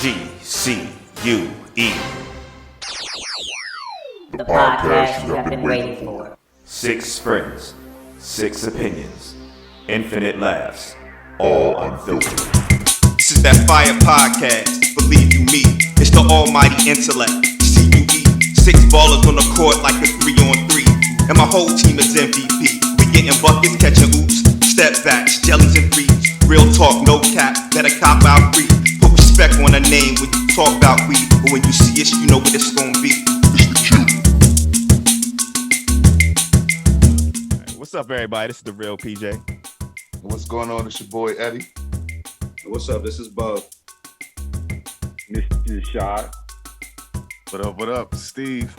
C.U.E. The podcast you have been waiting for. 6 friends, 6 opinions, infinite laughs, all unfiltered. This is that fire podcast, believe you me. It's the almighty intellect, C.U.E. 6 ballers on the court like a 3-on-3. And my whole team is MVP. We getting buckets, catching oops, step backs, jellies and frees. Real talk, no cap, better cop out free. Put respect on a name when you talk about weed. But when you see us, you know what it's gonna be. It's the Q. What's up, everybody? This is the real PJ. What's going on? It's your boy Eddie. What's up? This is Bub. Mr. Shot. What up, Steve?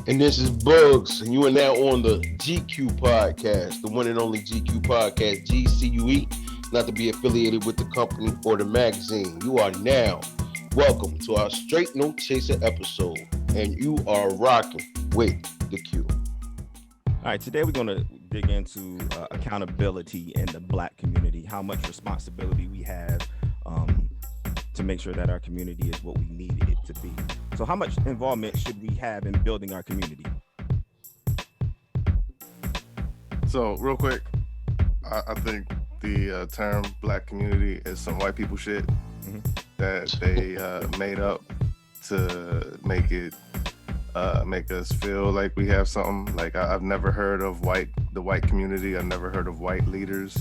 And this is Bugs, and you are now on the GQ podcast, the one and only GQ podcast, C.U.E, not to be affiliated with the company or the magazine. You are now welcome to our Straight No Chaser episode, and you are rocking with the Q. All right, today we're going to dig into accountability in the Black community, how much responsibility we have to make sure that our community is what we need it to be. So how much involvement should we have in building our community? So real quick, I think the term Black community is some white people shit that they made up to make us feel like we have something. Like I've never heard of the white community. I've never heard of white leaders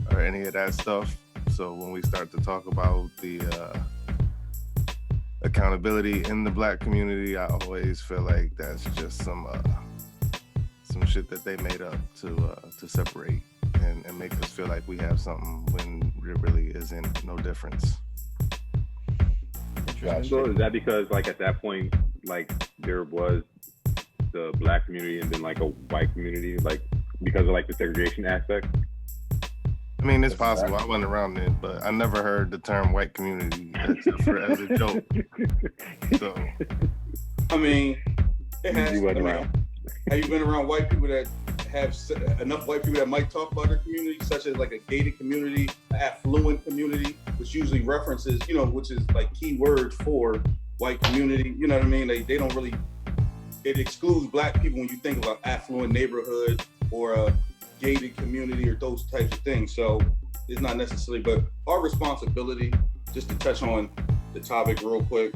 or any of that stuff. So when we start to talk about the accountability in the Black community, I always feel like that's just some shit that they made up to separate and make us feel like we have something when there really isn't no difference. So is that because like at that point, like there was the Black community and then like a white community, like because of like the segregation aspect? I mean, it's possible. I wasn't around then, but I never heard the term white community except for as a joke. So, I mean, it has. You wasn't around. Have you been around white people that have enough white people that might talk about their community, such as like a gated community, an affluent community, which usually references, which is like key words for white community. You know what I mean? They don't really. It excludes Black people when you think about affluent neighborhood or a gated community or those types of things. So it's not necessarily, but our responsibility, just to touch on the topic real quick,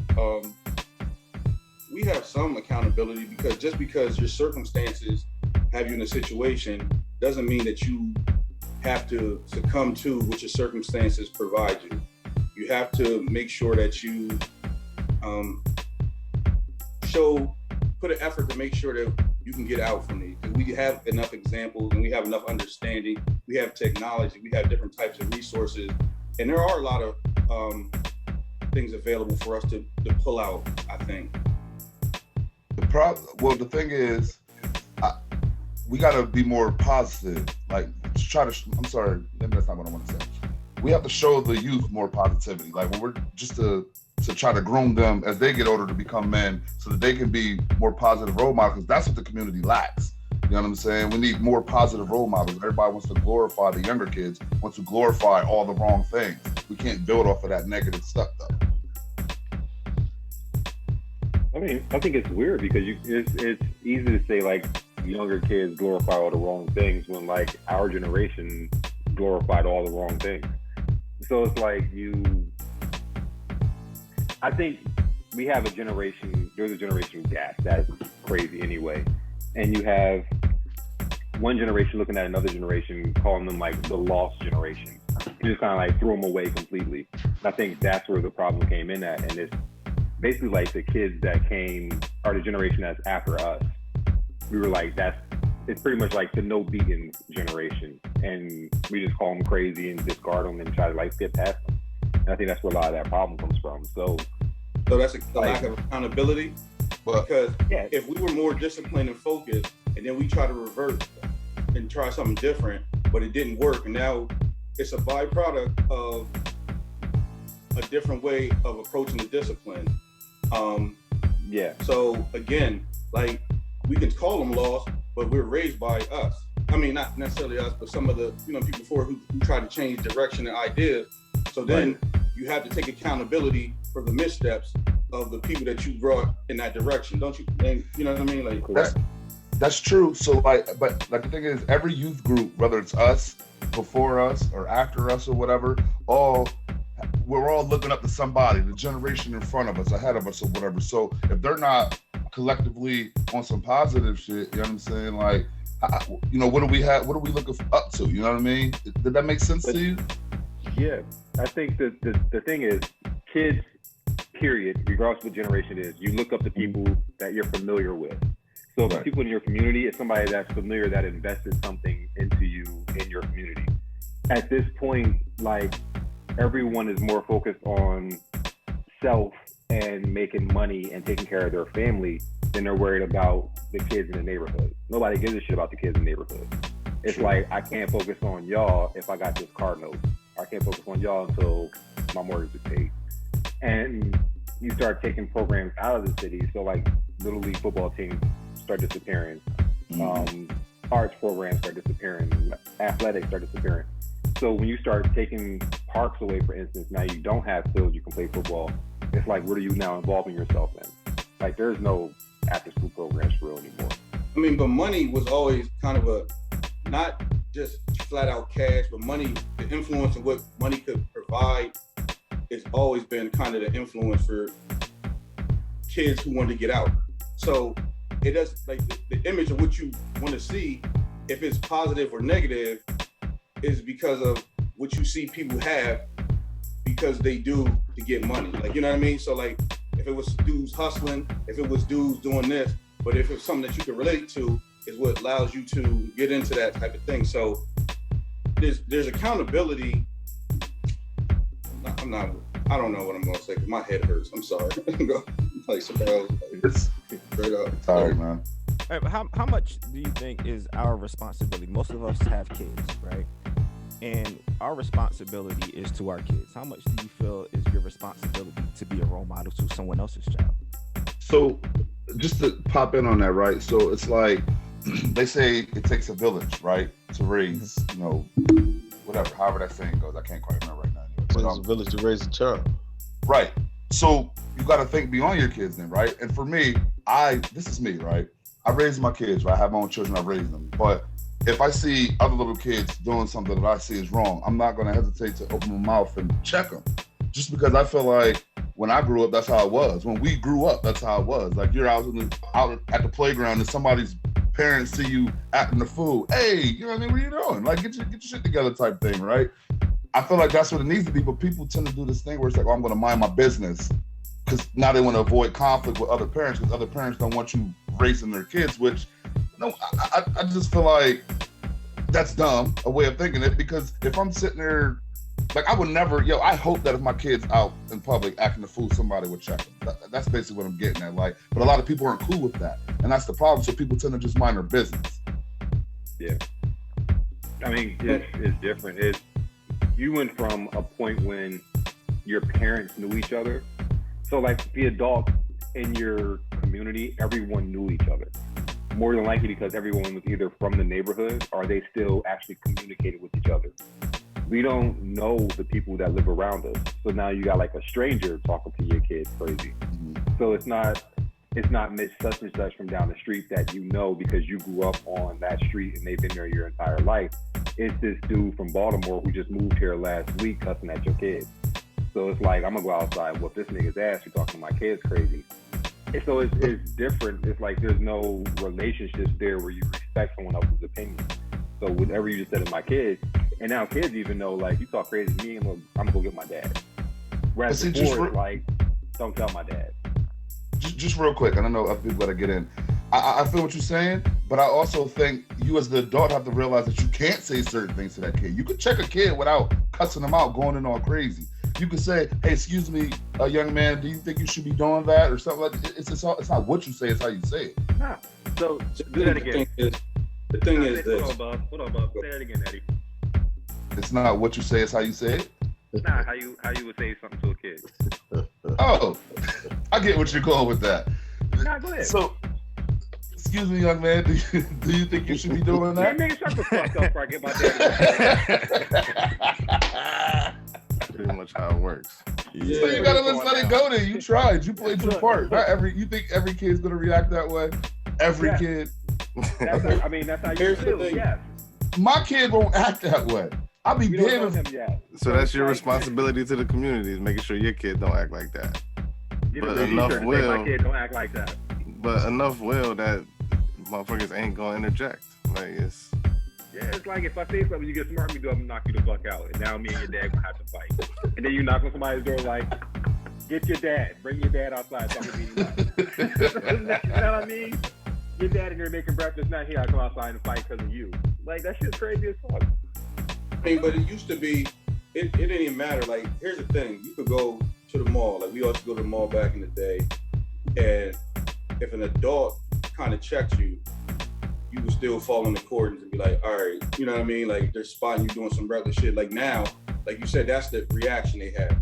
we have some accountability because just because your circumstances have you in a situation doesn't mean that you have to succumb to what your circumstances provide you. You have to make sure that you put an effort to make sure that you can get out from these. Because we have enough examples and we have enough understanding. We have technology. We have different types of resources. And there are a lot of things available for us to pull out, I think. The thing is, we got to be more positive. Like, I'm sorry, maybe that's not what I want to say. We have to show the youth more positivity. Like, when we're just to try to groom them as they get older to become men so that they can be more positive role models, because that's what the community lacks. You know what I'm saying? We need more positive role models. Everybody wants to glorify the younger kids, wants to glorify all the wrong things. We can't build off of that negative stuff, though. I mean, I think it's weird because it's easy to say like younger kids glorify all the wrong things when like our generation glorified all the wrong things. So it's like I think we have there's a generation gap that's crazy anyway. And you have one generation looking at another generation, calling them like the lost generation. You just kind of like throw them away completely. And I think that's where the problem came in at. And it's basically like the kids that came, or the generation that's after us. We were like, it's pretty much like the no beaten generation. And we just call them crazy and discard them and try to like get past them. And I think that's where a lot of that problem comes from. So that's a lack of accountability. Because if we were more disciplined and focused, and then we try to revert and try something different, but it didn't work, and now it's a byproduct of a different way of approaching the discipline. So again, like we can call them lost, but we're raised by us. I mean, not necessarily us, but some of the people before who try to change direction and ideas. So then you have to take accountability for the missteps of the people that you brought in that direction, don't you? And you know what I mean? Like that's true. So like, but like the thing is, every youth group, whether it's us, before us, or after us, or whatever, we're all looking up to somebody, the generation in front of us, ahead of us, or whatever. So if they're not collectively on some positive shit, you know what I'm saying? Like, you know, what do we have? What are we looking up to? You know what I mean? Did that make sense to you? Yeah, I think that the thing is, kids, period, regardless of what generation it is, you look up to people that you're familiar with. So if people in your community is somebody that's familiar, that invested something into you in your community. At this point, like, everyone is more focused on self and making money and taking care of their family than they're worried about the kids in the neighborhood. Nobody gives a shit about the kids in the neighborhood. It's like, I can't focus on y'all if I got this car note. I can't focus on y'all until my mortgage is paid. And you start taking programs out of the city. So like Little League football teams start disappearing. Arts programs start disappearing. Athletics start disappearing. So when you start taking parks away, for instance, now you don't have fields you can play football. It's like, what are you now involving yourself in? Like, there's no after-school programs for real anymore. I mean, but money was always kind of not just flat out cash, but money, the influence of what money could provide, it's always been kind of the influence for kids who want to get out. So it does, like, the image of what you want to see, if it's positive or negative, is because of what you see people have because they do to get money. Like, you know what I mean? So like, if it was dudes hustling, if it was dudes doing this, but if it's something that you can relate to, is what allows you to get into that type of thing. So there's accountability. I don't know what I'm gonna say because my head hurts. I'm sorry. Like something else. Straight up. Sorry, man. All right, how much do you think is our responsibility? Most of us have kids, right? And our responsibility is to our kids. How much do you feel is your responsibility to be a role model to someone else's child? So just to pop in on that, right? So it's like, they say it takes a village, right? To raise, you know, whatever, however that saying goes. I can't quite remember right now. It takes a village to raise a child. Right. So you got to think beyond your kids then, right? And for me, this is me, right? I raise my kids, right? I have my own children, I raise them. But if I see other little kids doing something that I see is wrong, I'm not going to hesitate to open my mouth and check them. Just because I feel like when I grew up, that's how it was. When we grew up, that's how it was. Like, you're out at the playground and somebody's parents see you acting the fool. Hey, you know what I mean? What are you doing? Like, get your shit together type thing, right? I feel like that's what it needs to be, but people tend to do this thing where it's like, oh, I'm going to mind my business. Because now they want to avoid conflict with other parents because other parents don't want you raising their kids, which, no, I just feel like that's dumb, a way of thinking it, because if I'm sitting there, like, I would never, I hope that if my kid's out in public acting a fool, somebody would check them. That's basically what I'm getting at. Like, but a lot of people aren't cool with that. And that's the problem. So people tend to just mind their business. Yeah. I mean, it's different. You went from a point when your parents knew each other. So like the adults in your community, everyone knew each other. More than likely because everyone was either from the neighborhood or they still actually communicated with each other. We don't know the people that live around us. So now you got like a stranger talking to your kids crazy. So it's not Miss such and such from down the street that you know because you grew up on that street and they've been there your entire life. It's this dude from Baltimore who just moved here last week cussing at your kids. So it's like, I'm gonna go outside, whoop this nigga's ass, you're talking to my kids crazy. And so it's different. It's like there's no relationships there where you respect someone else's opinion. So whatever you just said to my kids, and now kids even know, like, you talk crazy to me, I'm gonna go get my dad. Whereas before, it's like, don't tell my dad. Just real quick, and I know other people gotta get in. I feel what you're saying, but I also think you as the adult have to realize that you can't say certain things to that kid. You could check a kid without cussing them out, going in all crazy. You could say, hey, excuse me, young man, do you think you should be doing that? Or something like that. It's not what you say, it's how you say it. Nah. So do that again. The thing is this. Hold on, Bob. Say that again, Eddie. It's not what you say, it's how you say it? Nah, how you would say something to a kid. Oh, I get what you're going with that. Nah, go ahead. So, excuse me, young man, do you think you should be doing that? Man, shut the fuck up before I get my dad. much how it works. Yeah. So you gotta let it go there. You tried. You played your part. You think every kid's gonna react that way? Every kid. That's how you Here's the feel. thing. Yes. My kid won't act that way. I'll be We don't know damned him yet. So that's your responsibility to the community, is making sure your kid don't act like that. Get a But big enough t-shirt and say, will. my kid don't act like that. But enough will that motherfuckers ain't gonna interject. Like it's Yeah, it's like if I say something, you get smart with me, I'm gonna knock you the fuck out. And now me and your dad gonna have to fight. And then you knock on somebody's door like, get your dad. Bring your dad outside so I can beat him up. You know what I mean? Your dad in there making breakfast, not here. I come outside and fight because of you. Like, that shit's crazy as fuck. I mean, but it used to be, it didn't even matter. Like, here's the thing. You could go to the mall. Like, we used to go to the mall back in the day. And if an adult kind of checks you, you would still fall in accordance and be like, all right, you know what I mean? Like, they're spotting you doing some regular shit. Like now, like you said, that's the reaction they have.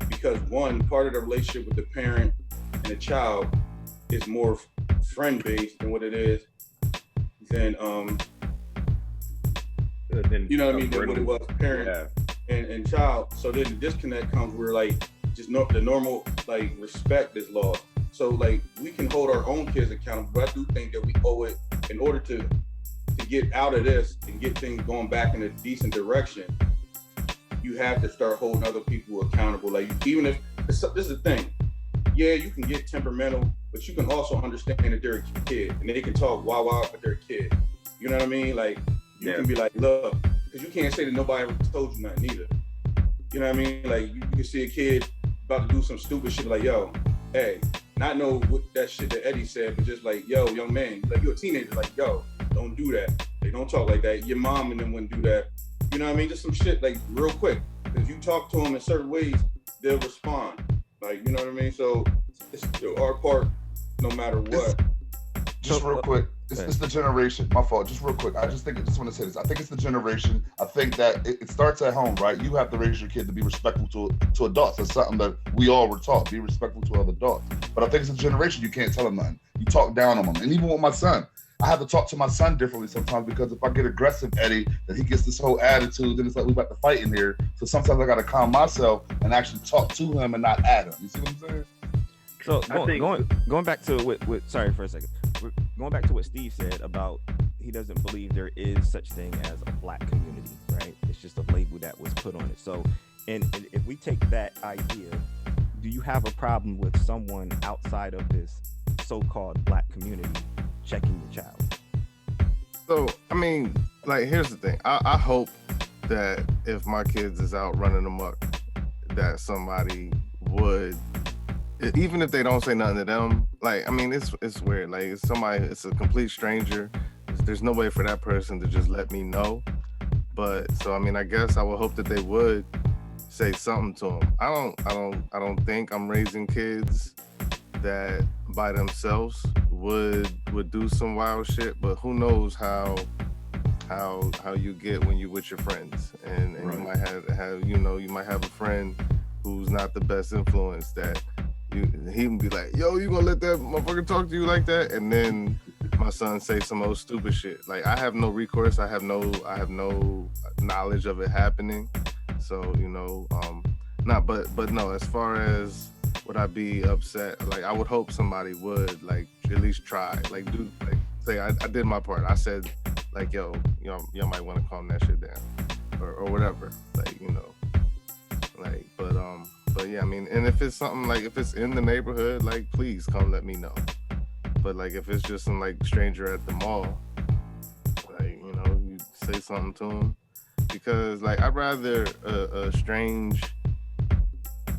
Because one, part of the relationship with the parent and the child is more friend-based than what it is than, you know what I mean, than what it was parent and child. So then the disconnect comes where like, just the normal like respect is lost. So like we can hold our own kids accountable, but I do think that we owe it in order to get out of this and get things going back in a decent direction. You have to start holding other people accountable. Like even if this is the thing, yeah, you can get temperamental, but you can also understand that they're a kid and they can talk wild, but they're a kid. You know what I mean? Like you can be like, look, because you can't say that nobody ever told you nothing either. You know what I mean? Like you can see a kid about to do some stupid shit, like, yo, hey, not know what that shit that Eddie said, but just like, yo, young man, like you're a teenager, like, yo, don't do that. They don't talk like that. Your mom and them wouldn't do that. You know what I mean? Just some shit like real quick. Because you talk to them in certain ways, they'll respond. Like, you know what I mean? So it's our part, no matter what. Just real quick, it's the generation. My fault. Just real quick, I just want to say this. I think it's the generation. I think that it starts at home, right? You have to raise your kid to be respectful to adults. That's something that we all were taught. Be respectful to other adults. But I think it's a generation. You can't tell them nothing. You talk down on them. And even with my son, I have to talk to my son differently sometimes because if I get aggressive, Eddie, then he gets this whole attitude. Then it's like we about to fight in here. So sometimes I got to calm myself and actually talk to him and not at him. You see what I'm saying? So going back to what sorry for a second. Going back to what Steve said about he doesn't believe there is such thing as a black community, right? It's just a label that was put on it. So, and if we take that idea, do you have a problem with someone outside of this so-called black community checking your child? So, I mean, like, here's the thing. I hope that if my kids is out running amok, that somebody would, even if they don't say nothing to them, like, I mean, it's weird. Like, it's a complete stranger. There's no way for that person to just let me know. But so, I mean, I guess I would hope that they would say something to them. I don't think I'm raising kids that by themselves would do some wild shit. But who knows how you get when you with your friends, and right. You might have you might have a friend who's not the best influence that. He can be like, yo, you gonna let that motherfucker talk to you like that? And then my son say some old stupid shit. Like, I have no recourse. I have no knowledge of it happening. So, but no, as far as would I be upset, like, I would hope somebody would, like, at least try. Like, do, like, say, I did my part. I said, like, yo, y'all might want to calm that shit down. Or whatever. Like, like, but yeah, I mean, and if it's something like, if it's in the neighborhood, like, please come let me know. But like, if it's just some like stranger at the mall, like, you say something to him, because like, I'd rather a strange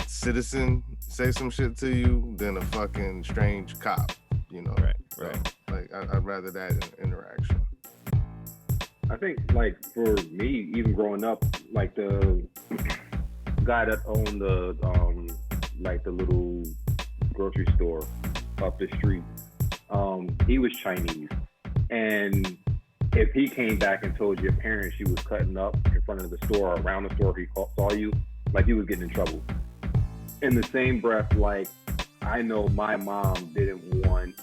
citizen say some shit to you than a fucking strange cop, Right. So, like, I'd rather that interaction. I think, like, for me, even growing up, like, the guy that owned the little grocery store up the street, he was Chinese, and if he came back and told your parents you was cutting up in front of the store or around the store, he saw you, like, he was getting in trouble. In the same breath, like, I know my mom didn't want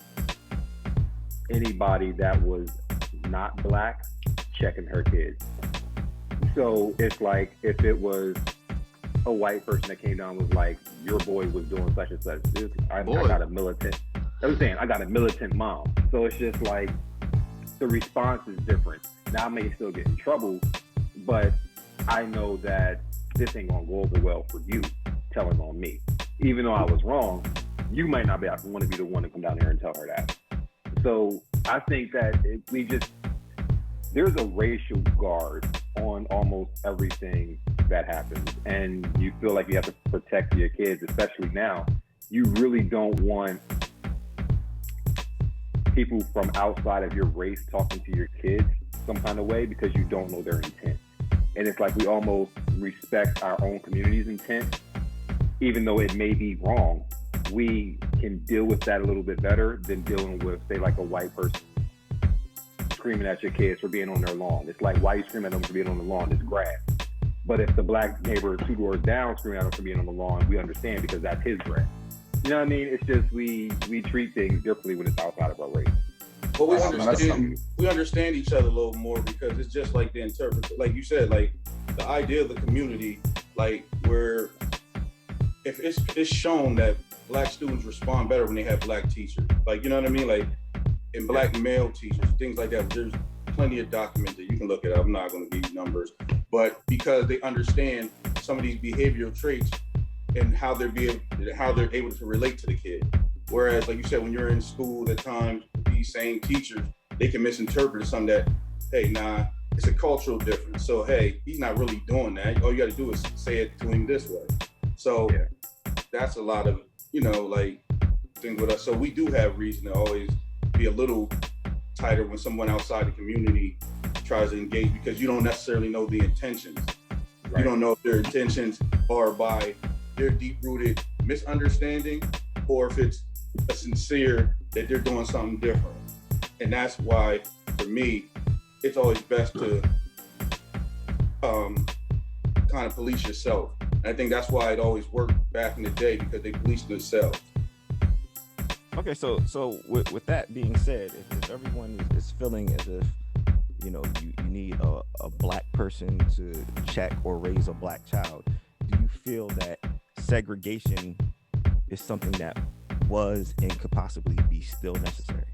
anybody that was not black checking her kids. So it's like, if it was a white person that came down and was like, your boy was doing such and such. I got a militant. I was saying I got a militant mom. So it's just like the response is different. Now I may still get in trouble, but I know that this ain't gonna go over well for you telling on me. Even though I was wrong, you might not want to be the one to come down here and tell her that. So I think that there's a racial guard on almost everything that happens, and you feel like you have to protect your kids, especially now. You really don't want people from outside of your race talking to your kids some kind of way because you don't know their intent. And it's like we almost respect our own community's intent, even though it may be wrong. We can deal with that a little bit better than dealing with, say, like a white person screaming at your kids for being on their lawn. It's like, why are you screaming at them for being on the lawn? It's grass. But if the black neighbor 2 doors down screaming at him for being on the lawn, we understand because that's his grass. You know what I mean? It's just we treat things differently when it's outside of our race. But we understand each other a little more because it's just like the interpretation. Like you said, like the idea of the community, like where if it's shown that black students respond better when they have black teachers. Like, you know what I mean? Like in black male teachers, things like that. There's plenty of documents that you can look at. I'm not going to give you numbers, but because they understand some of these behavioral traits and how they're able to relate to the kid. Whereas, like you said, when you're in school, at times these same teachers, they can misinterpret something that, hey, nah, it's a cultural difference. So, hey, he's not really doing that. All you got to do is say it to him this way. So that's a lot of, like things with us. So we do have reason to always be a little tighter when someone outside the community tries to engage because you don't necessarily know the intentions. Right. You don't know if their intentions are by their deep-rooted misunderstanding or if it's a sincere that they're doing something different. And that's why, for me, it's always best to kind of police yourself. And I think that's why it always worked back in the day because they policed themselves. Okay, so with that being said, if everyone is feeling as if you need a black person to check or raise a black child, do you feel that segregation is something that was and could possibly be still necessary?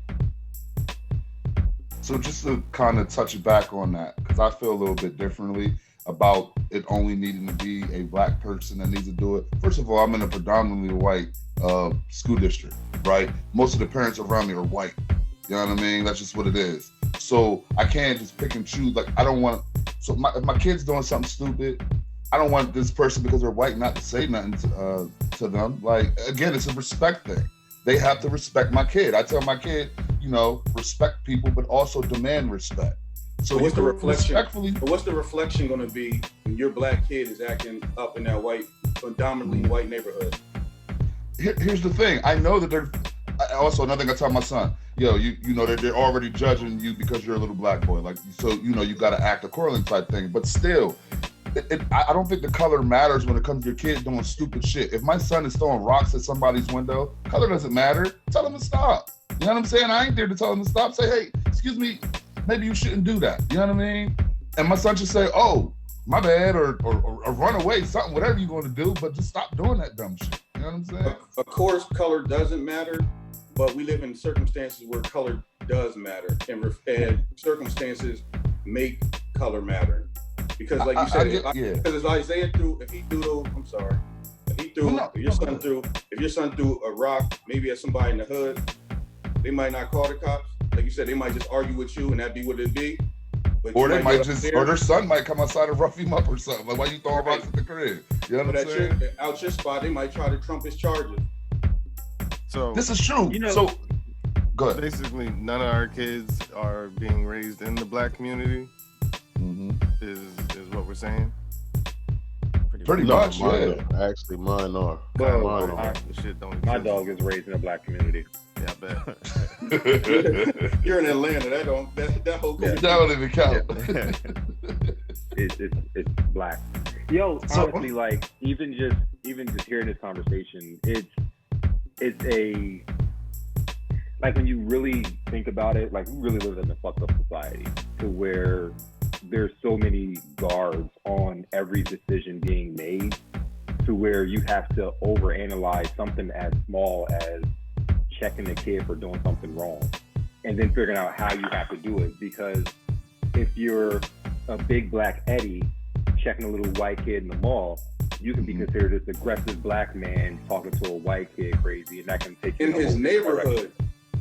So just to kind of touch back on that, because I feel a little bit differently about it only needing to be a black person that needs to do it. First of all, I'm in a predominantly white school district, right? Most of the parents around me are white. You know what I mean? That's just what it is. So I can't just pick and choose. Like, I don't want, so if my kid's doing something stupid, I don't want this person because they're white not to say nothing to them. Like, again, it's a respect thing. They have to respect my kid. I tell my kid, respect people, but also demand respect. So what's the reflection? Respectfully, what's the reflection going to be when your black kid is acting up in that predominantly white neighborhood? Here's the thing. I know that they're. Also, another thing I tell my son, you know that they're already judging you because you're a little black boy. Like, so you got to act accordingly type thing. But still, I don't think the color matters when it comes to your kids doing stupid shit. If my son is throwing rocks at somebody's window, color doesn't matter. Tell him to stop. You know what I'm saying? I ain't there to tell him to stop. Say, hey, excuse me, maybe you shouldn't do that. You know what I mean? And my son should say, oh, my bad, or run away, something, whatever you're going to do, but just stop doing that dumb shit. You know what I'm saying? Of course, color doesn't matter, but we live in circumstances where color does matter, and circumstances make color matter. Because, like you said, because if Isaiah if your son threw a rock, maybe at somebody in the hood, they might not call the cops. Like you said, they might just argue with you, and that'd be what it'd be. But or they might just, or their son might come outside and rough him up or something. Like, why you throwing rocks at the crib? You know what I'm saying? Out your spot, they might try to trump his charges. So this is true. So go ahead. Basically, none of our kids are being raised in the black community. Is what we're saying. Pretty much, yeah. Actually, mine are. My dog is raised in a black community. Yeah, I bet. You're in Atlanta. That whole that don't even count. It's black. Yo, honestly, like even just hearing this conversation, it's a, like, when you really think about it, like, we really live in a fucked up society to where there's so many guards on every decision being made to where you have to overanalyze something as small as checking a kid for doing something wrong and then figuring out how you have to do it. Because if you're a big black Eddie checking a little white kid in the mall, you can be considered this aggressive black man talking to a white kid crazy, and that can take you in his neighborhood.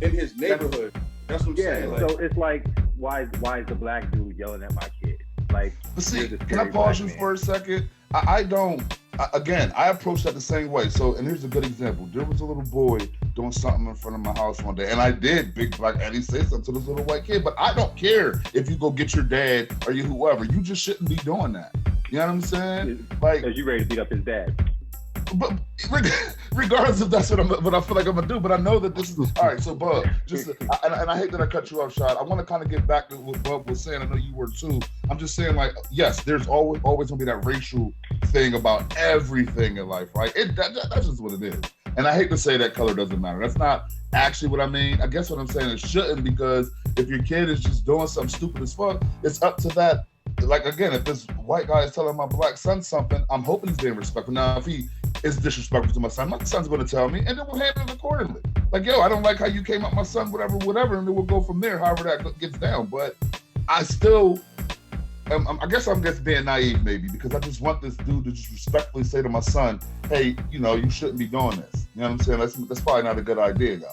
In his neighborhood. That's what I'm saying. So it's like, why is the black dude yelling at my kid? Like, but see, can I pause you for a second? I don't. Again, I approach that the same way. So, and here's a good example. There was a little boy doing something in front of my house one day, and I did, big black Eddie, say something to this little white kid. But I don't care if you go get your dad or you whoever. You just shouldn't be doing that. You know what I'm saying? Like, because you ready to beat up his dad. But regardless if that's what I feel like I'm gonna do, but I know that this is all right. So, Bub, and I hate that I cut you off, Shad. I want to kind of get back to what Bub was saying. I know you were too. I'm just saying, like, yes, there's always gonna be that racial thing about everything in life, right? That's just what it is. And I hate to say that color doesn't matter. That's not actually what I mean. I guess what I'm saying is shouldn't, because if your kid is just doing something stupid as fuck, it's up to that. Like, again, if this white guy is telling my black son something, I'm hoping he's being respectful. Now, if he is disrespectful to my son's going to tell me, and then we'll handle it accordingly. Like, yo, I don't like how you came at my son, whatever, and then we'll go from there, however that gets down. But I still, I guess I'm just being naive maybe, because I just want this dude to just respectfully say to my son, hey, you shouldn't be doing this. You know what I'm saying? That's probably not a good idea, guys.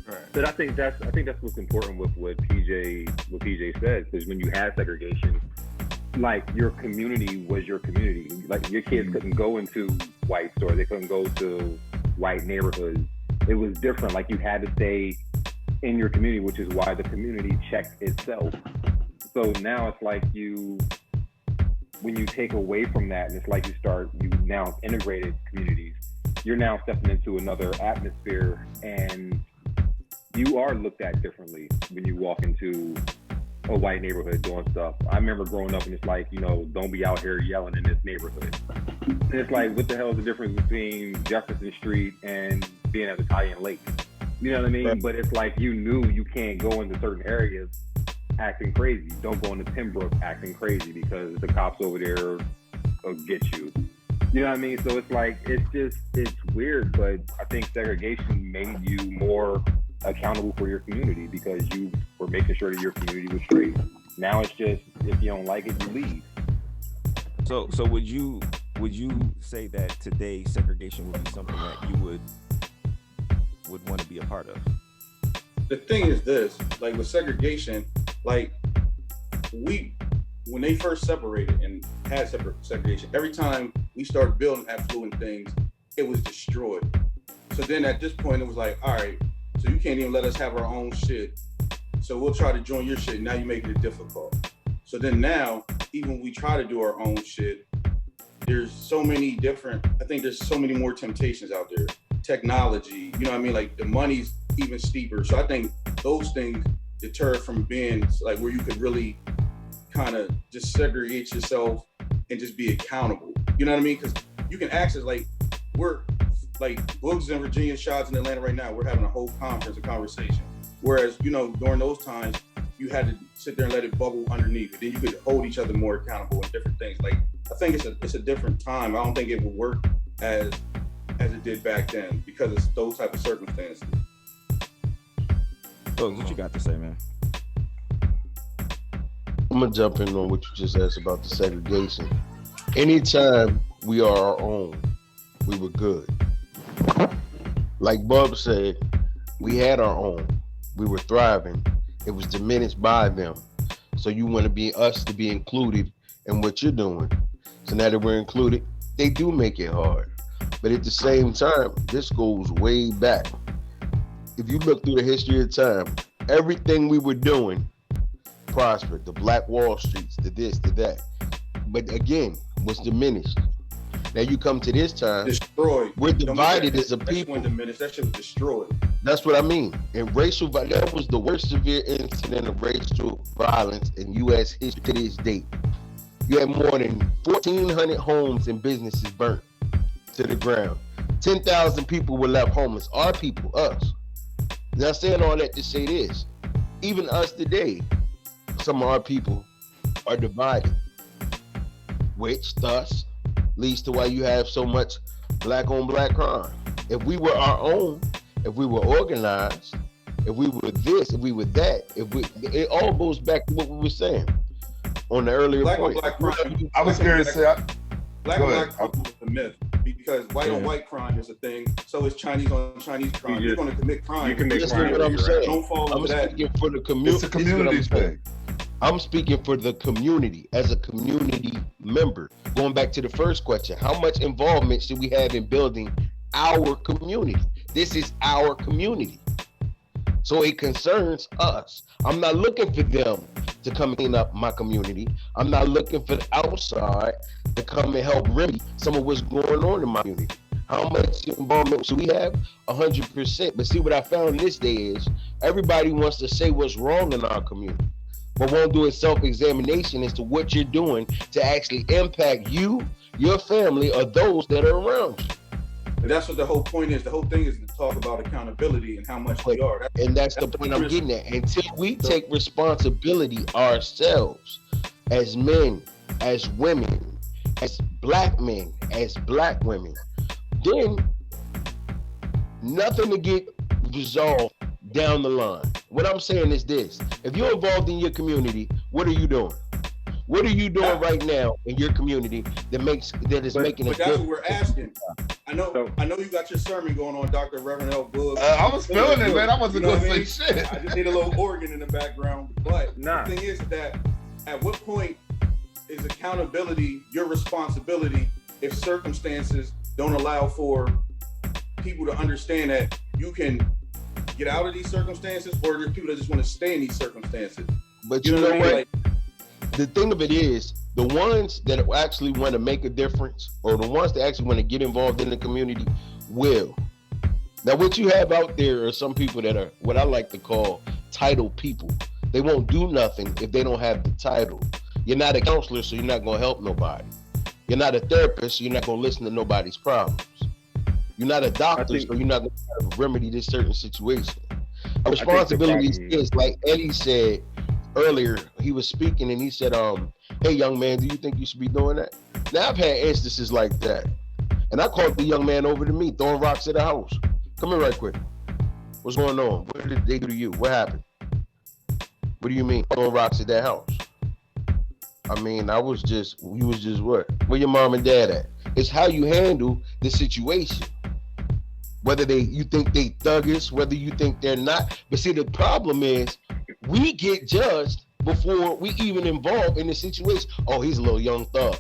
Right. But I think that's what's important with what PJ said, because when you had segregation, like, your community was your community. Like, your kids couldn't go into white stores, they couldn't go to white neighborhoods. It was different. Like, you had to stay in your community, which is why the community checked itself. So now it's like when you take away from that, and it's like you now integrated communities, you're now stepping into another atmosphere, and you are looked at differently when you walk into a white neighborhood doing stuff. I remember growing up, and it's like, don't be out here yelling in this neighborhood. And it's like, what the hell is the difference between Jefferson Street and being at Italian Lake? You know what I mean? Right. But it's like, you knew you can't go into certain areas acting crazy. Don't go into Pembroke acting crazy because the cops over there will get you. You know what I mean? So it's like, it's weird, but I think segregation made you more accountable for your community because you were making sure that your community was straight. Now it's just, if you don't like it, you leave. So would you say that today segregation would be something that you would want to be a part of? The thing is this, like with segregation, like when they first separated and had segregation, every time we started building affluent things, it was destroyed. So then at this point, it was like, all right, so you can't even let us have our own shit. So we'll try to join your shit. Now you're making it difficult. So then now, even when we try to do our own shit, there's so many more temptations out there. Technology, you know what I mean? Like the money's even steeper. So I think those things deter from being like where you could really kind of just segregate yourself and just be accountable. You know what I mean? Because you can access, like, we're like Boogs in Virginia, Shots in Atlanta right now, we're having a whole conference, a conversation. Whereas, during those times, you had to sit there and let it bubble underneath it. Then you could hold each other more accountable in different things. Like, I think it's a different time. I don't think it would work as it did back then because it's those type of circumstances. Boogs, what you got to say, man? I'm gonna jump in on what you just asked about the segregation. Anytime we are our own, we were good. Like Bub said, we had our own. We were thriving. It was diminished by them. So you want to be us to be included in what you're doing. So now that we're included, they do make it hard. But at the same time, this goes way back. If you look through the history of time, everything we were doing prospered. The Black Wall Streets, the this, the that. But again, was diminished. Now you come to this time, destroyed. We're divided as a people. people. That shit was destroyed. That's what I mean. And that was the worst severe incident of racial violence in U.S. history to this date. You had more than 1,400 homes and businesses burnt to the ground. 10,000 people were left homeless. Our people, us. Now saying all that to say this, even us today, some of our people are divided, which thus leads to why you have so much black on black crime. If we were our own, if we were organized, if we were this, if we were that, it all goes back to what we were saying on the earlier Black point. on black crime. I was scared to say. Black on black crime is a myth because white on white crime is a thing. So is Chinese on Chinese crime. You're going to commit crime. You can make That's crime. what I'm saying. Don't fall I'm into that. speaking for the community. It's a community thing. I'm speaking for the community as a community member. Going back to the first question, how much involvement should we have in building our community? This is our community. So it concerns us. I'm not looking for them to come clean up my community. I'm not looking for the outside to come and help remedy some of what's going on in my community. How much involvement should we have? 100%. But see, what I found this day is everybody wants to say what's wrong in our community, but won't do a self-examination as to what you're doing to actually impact you, your family, or those that are around you. And that's what the whole point is. The whole thing is to talk about accountability and how much we are. That's the point I'm getting at. Until we take responsibility ourselves as men, as women, as black men, as black women, then nothing to get resolved down the line. What I'm saying is this: if you're involved in your community, what are you doing? What are you doing right now in your community that is making a difference? But that's what we're asking. I know you got your sermon going on, Dr. Reverend L. Books. I was feeling it, man. I wasn't going to say shit. I just need a little organ in the background. But the thing is that at what point is accountability your responsibility if circumstances don't allow for people to understand that you can get out of these circumstances, or there's people that just want to stay in these circumstances? But you know what? Like, the thing of it is, the ones that actually want to make a difference, or the ones that actually want to get involved in the community, will. Now, what you have out there are some people that are what I like to call title people. They won't do nothing if they don't have the title. You're not a counselor, so you're not going to help nobody. You're not a therapist, so you're not going to listen to nobody's problems. You're not a doctor, so you're not going to remedy this certain situation. A responsibility is, like Eddie said earlier, he was speaking and he said, hey, young man, do you think you should be doing that? Now, I've had instances like that. And I called the young man over to me, throwing rocks at the house. Come here right quick. What's going on? What did they do to you? What happened? What do you mean, throwing rocks at that house? I mean, you was just what? Where your mom and dad at? It's how you handle the situation. Whether you think they thuggish, whether you think they're not. But see, the problem is we get judged before we even involved in the situation. Oh, he's a little young thug.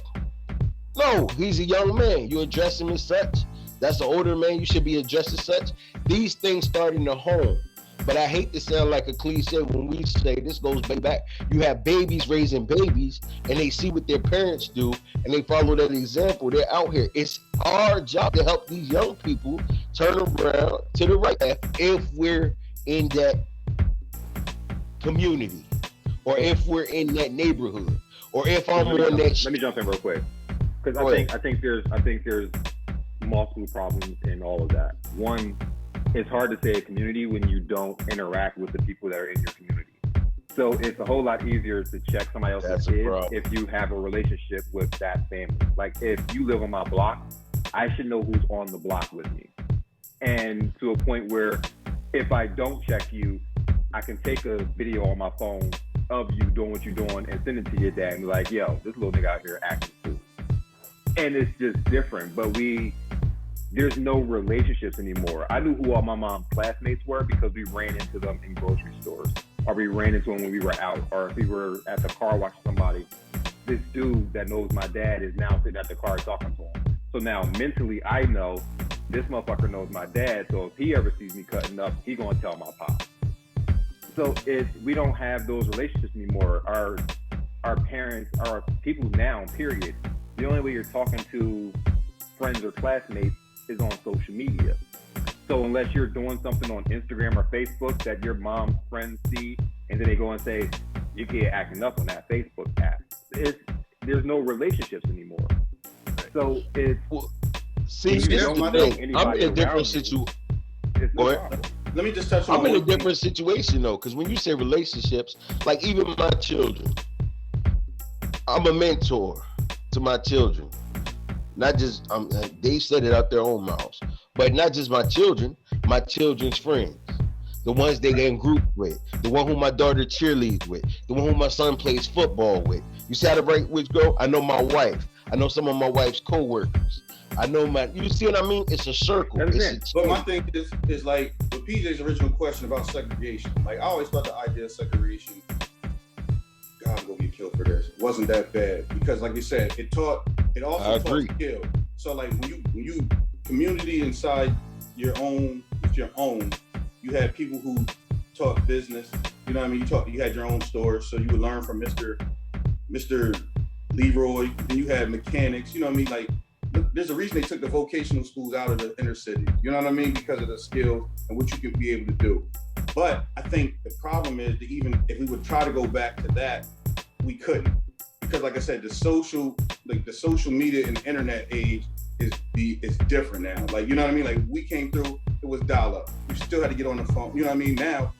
No, he's a young man. You address him as such. That's an older man. You should be addressed as such. These things start in the home. But I hate to sound like a cliche when we say this goes way back. You have babies raising babies, and they see what their parents do, and they follow that example. They're out here. It's our job to help these young people turn around to the right path if we're in that community, or if we're in that neighborhood, or if I'm on that. Let me jump in real quick, because I think there's multiple problems in all of that. One, it's hard to say a community when you don't interact with the people that are in your community. So it's a whole lot easier to check somebody else's kid if you have a relationship with that family. Like, if you live on my block, I should know who's on the block with me. And to a point where if I don't check you, I can take a video on my phone of you doing what you're doing and send it to your dad and be like, yo, this little nigga out here acting fool. And it's just different. But there's no relationships anymore. I knew who all my mom's classmates were because we ran into them in grocery stores, or we ran into them when we were out, or if we were at the car watching somebody. This dude that knows my dad is now sitting at the car talking to him. So now mentally I know this motherfucker knows my dad, so if he ever sees me cutting up, he gonna tell my pop. So we don't have those relationships anymore. Our parents, our people now, period. The only way you're talking to friends or classmates is on social media. So unless you're doing something on Instagram or Facebook that your mom's friends see, and then they go and say, you can't acting up on that Facebook app. There's no relationships anymore. So it's... See, this is the thing. I'm in a different situation. Let me just touch on I'm in a different situation, though, because when you say relationships, like even my children, I'm a mentor to my children. Not just they said it out their own mouths, but not just my children, my children's friends, the ones they get in group with, the one who my daughter cheerleads with, the one who my son plays football with. You see how the right which go? I know my wife. I know some of my wife's co-workers. I know my. You see what I mean? It's a circle. But my thing is like with PJ's original question about segregation. Like I always thought the idea of segregation, God, I'm gonna get killed for this, wasn't that bad because, like you said, it also taught skill. So like when you community inside your own, you had people who taught business. You know what I mean? You had your own store, so you would learn from Mr. Leroy. Then you had mechanics. You know what I mean? Like there's a reason they took the vocational schools out of the inner city. You know what I mean? Because of the skills and what you can be able to do. But I think the problem is that even if we would try to go back to that, we couldn't. Because like I said, the social media and internet age is different now. Like, you know what I mean? Like we came through, it was dial up. You still had to get on the phone. You know what I mean? Now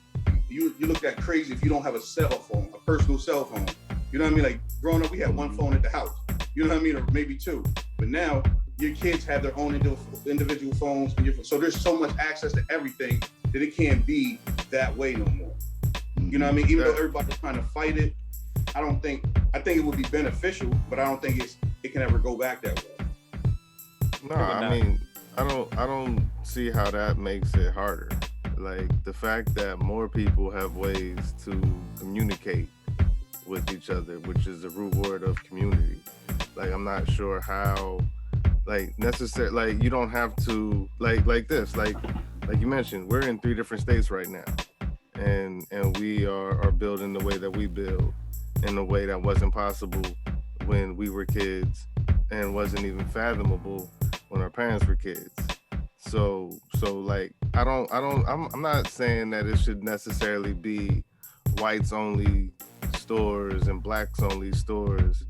you look at crazy if you don't have a cell phone, a personal cell phone. You know what I mean? Like growing up, we had one phone at the house. You know what I mean? Or maybe two. But now your kids have their own individual phones. So there's so much access to everything that it can't be that way no more. You know what I mean? Even though everybody's trying to fight it, I think it would be beneficial, but I don't think it can ever go back that way. No, I mean, I don't see how that makes it harder. Like the fact that more people have ways to communicate with each other, which is the root word of community. Like I'm not sure how, like necessary. Like you don't have to like this. Like you mentioned, we're in 3 different states right now, and we are building the way that we build in a way that wasn't possible when we were kids, and wasn't even fathomable when our parents were kids. So like I'm not saying that it should necessarily be whites only stores and blacks only stores,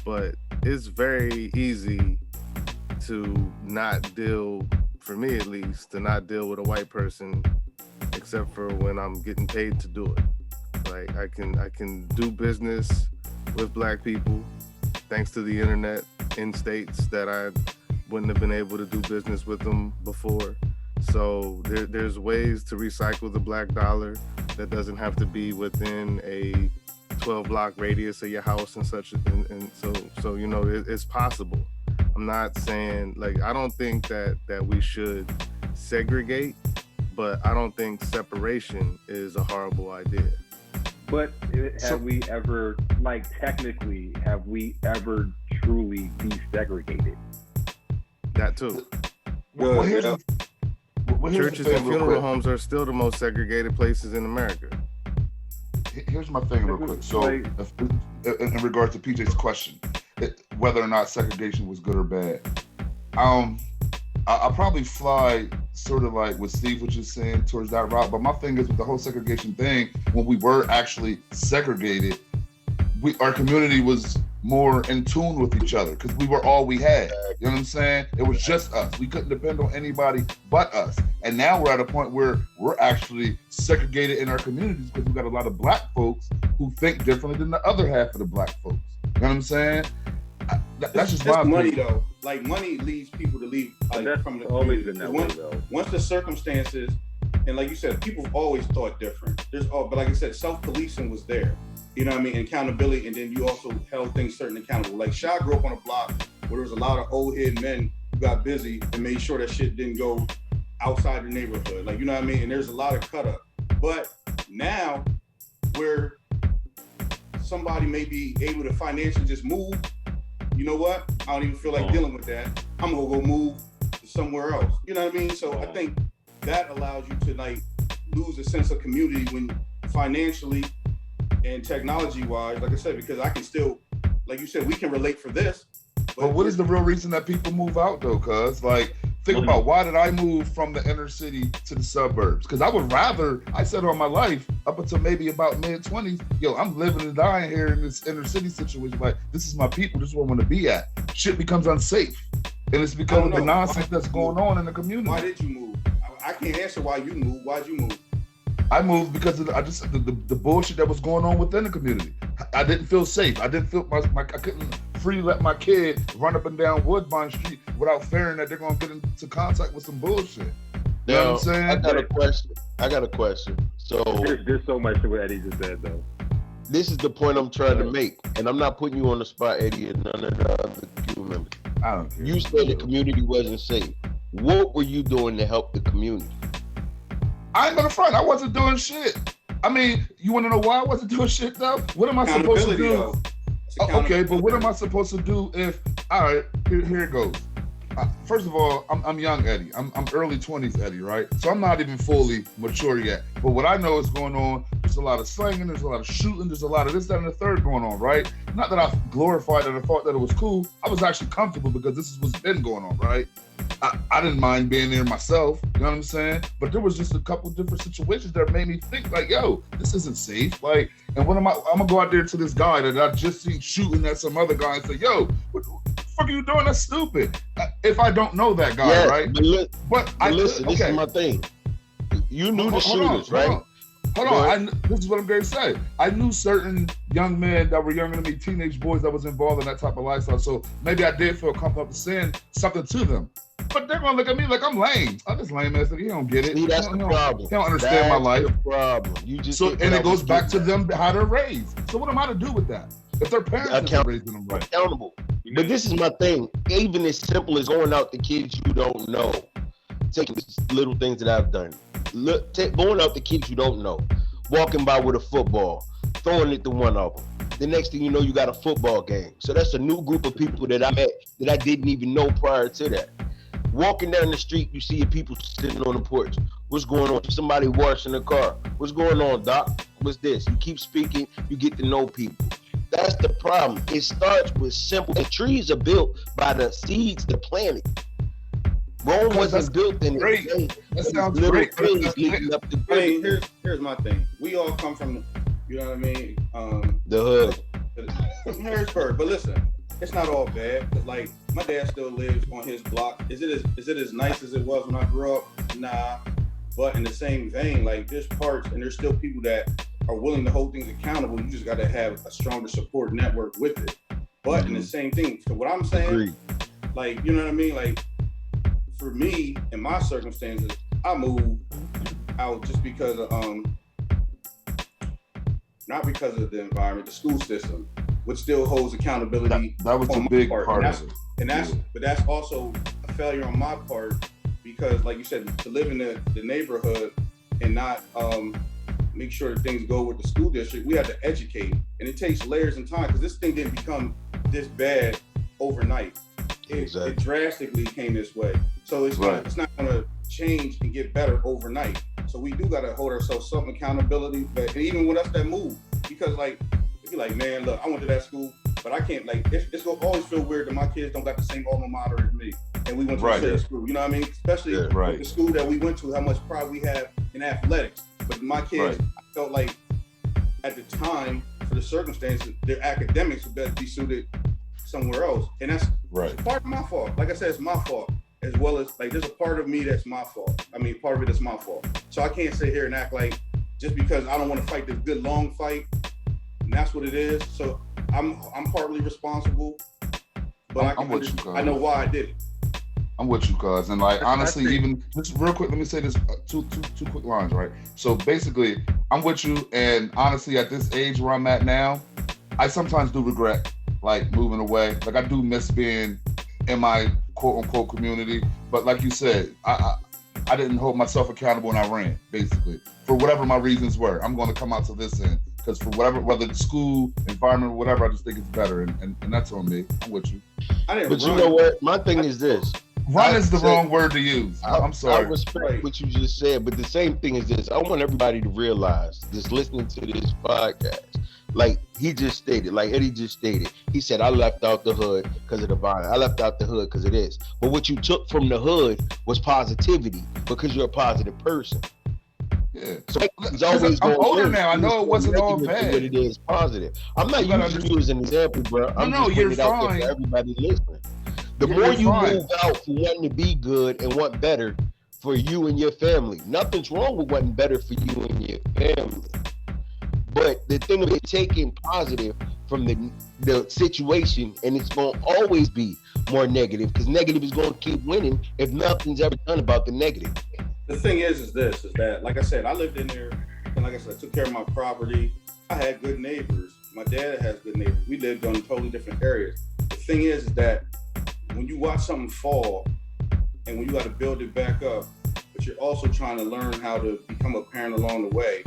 but it's very easy to not deal, for me at least, to not deal with a white person except for when I'm getting paid to do it. Like I can do business with black people thanks to the internet in states that I wouldn't have been able to do business with them before. So there's ways to recycle the black dollar that doesn't have to be within a 12 block radius of your house and such. And so you know, it's possible. I'm not saying, like, I don't think that we should segregate, but I don't think separation is a horrible idea. But have we ever truly desegregated? That too. Well, churches and funeral homes are still the most segregated places in America. Here's my thing real quick. So in regards to PJ's question, whether or not segregation was good or bad, I'll probably fly sort of like what Steve was just saying towards that route. But my thing is with the whole segregation thing, when we were actually segregated, our community was more in tune with each other because we were all we had. You know what I'm saying? It was just us. We couldn't depend on anybody but us. And now we're at a point where we're actually segregated in our communities because we got a lot of black folks who think differently than the other half of the black folks. You know what I'm saying? That's just my money opinion. though. Like money leads people to leave from the always community. been that way though. Once the circumstances, and like you said, people have always thought different. But like I said, self-policing was there. You know what I mean? Accountability, and then you also held things certain accountable. Like Shaw grew up on a block where there was a lot of old head men who got busy and made sure that shit didn't go outside the neighborhood. Like, you know what I mean? And there's a lot of cut up. But now where somebody may be able to financially just move, you know what? I don't even feel like dealing with that. I'm gonna go move to somewhere else. You know what I mean? So I think that allows you to like lose a sense of community when financially and technology-wise, like I said, because I can still, like you said, we can relate for this. But what is the real reason that people move out though? Cause like, think about why did I move from the inner city to the suburbs? Because I would rather, I said all my life, up until maybe about mid-20s, yo, I'm living and dying here in this inner city situation. Like, this is my people, this is where I want to be at. Shit becomes unsafe. And it's because of the nonsense that's going on in the community. Why did you move? I can't answer why you moved. Why'd you move? I moved because of the bullshit that was going on within the community. I didn't feel safe. I didn't feel I couldn't freely let my kid run up and down Woodbine Street without fearing that they're gonna get into contact with some bullshit. You know what I'm saying? I got a question. So there's so much to what Eddie just said, though. This is the point I'm trying to make, and I'm not putting you on the spot, Eddie, and none of the other Q members. I don't care. You said the community wasn't safe. What were you doing to help the community? I ain't gonna front. I wasn't doing shit. I mean, you want to know why I wasn't doing shit though? What am I supposed to do? Okay, but what am I supposed to do if? All right, here it goes. First of all, I'm young Eddie. I'm early 20s Eddie, right? So I'm not even fully mature yet. But what I know is going on, there's a lot of slanging, there's a lot of shooting, there's a lot of this, that, and the third going on, right? Not that I glorified it or thought that it was cool. I was actually comfortable because this is what's been going on, right? I didn't mind being there myself, you know what I'm saying? But there was just a couple different situations that made me think like, yo, this isn't safe. Like, and I'm gonna go out there to this guy that I just seen shooting at some other guy and say, yo, what the fuck are you doing? That's stupid. If I don't know that guy, right? But listen, this is my thing. You knew the shooters, right? Hold on. This is what I'm going to say. I knew certain young men that were younger than me, teenage boys that was involved in that type of lifestyle. So maybe I did feel comfortable saying something to them. But they're going to look at me like I'm lame. I'm just lame ass. He don't get it. See, that's the problem. He don't understand my life. The problem. You just and it goes back to them how they're raised. So what am I to do with that? If their parents are raising them right. Accountable. But this is my thing. Even as simple as going out to kids you don't know. Taking little things that I've done. Going out to kids you don't know. Walking by with a football. Throwing it to one of them. The next thing you know, you got a football game. So that's a new group of people that I met that I didn't even know prior to that. Walking down the street, you see people sitting on the porch. What's going on? Somebody washing the car. What's going on, Doc? What's this? You keep speaking, you get to know people. That's the problem. It starts with simple. The trees are built by the seeds the planet. Rome wasn't built in great. That sounds great. I mean, here's my thing. We all come from, you know what I mean? The hood. From Harrisburg. But listen, it's not all bad. But like, my dad still lives on his block. Is it as nice as it was when I grew up? Nah. But in the same vein, like, there's parts and there's still people that are willing to hold things accountable. You just got to have a stronger support network with it. But in the same thing, so what I'm saying, like, you know what I mean? Like, for me, in my circumstances, I moved out just because of, not because of the environment, the school system, which still holds accountability. That was a big part of it. But that's also a failure on my part because, like you said, to live in the neighborhood and not make sure that things go with the school district, we had to educate. And it takes layers and time because this thing didn't become this bad overnight. It drastically came this way. So it's not going to change and get better overnight. So we do got to hold ourselves some accountability. But even with us that move, because like, if you're like, man, look, I went to that school, but I can't, like, it's going to always feel weird that my kids don't got the same alma mater as me. And we went to the same school, you know what I mean? Especially with the school that we went to, how much pride we have in athletics. But my kids, I felt like at the time, for the circumstances, their academics would better be suited somewhere else. And that's part of my fault. Like I said, it's my fault. As well as, like, there's a part of me that's my fault. I mean, part of it is my fault. So I can't sit here and act like just because I don't want to fight this good long fight, and that's what it is. So I'm partly responsible, but I know why I did it. I'm with you, cuz. And like, honestly, even just real quick, let me say this, two quick lines, right? So basically, I'm with you, and honestly, at this age where I'm at now, I sometimes do regret like moving away. Like, I do miss being in my quote unquote community, but like you said, I didn't hold myself accountable and I ran, basically, for whatever my reasons were. I'm going to come out to this end because for whether the school environment or whatever, I just think it's better, and that's on me. I'm with you. But you know what? My thing is this. Run is the wrong word to use. I'm sorry. I respect what you just said, but the same thing is this. I want everybody to realize, just listening to this podcast, like he just stated, like Eddie just stated, he said, I left out the hood because of the violence. I left out the hood because of this. But what you took from the hood was positivity because you're a positive person. Yeah. So it's always I'm older now. I know it wasn't all bad. What it is positive. I'm not using you as an example, bro. I'm just putting it out there for everybody listening. The more you move out for wanting to be good and want better for you and your family, nothing's wrong with wanting better for you and your family. But the thing of it taking positive from the situation, and it's going to always be more negative because negative is going to keep winning if nothing's ever done about the negative. The thing is that, like I said, I lived in there, and like I said, I took care of my property. I had good neighbors. My dad has good neighbors. We lived on totally different areas. The thing is that when you watch something fall, and when you got to build it back up, but you're also trying to learn how to become a parent along the way.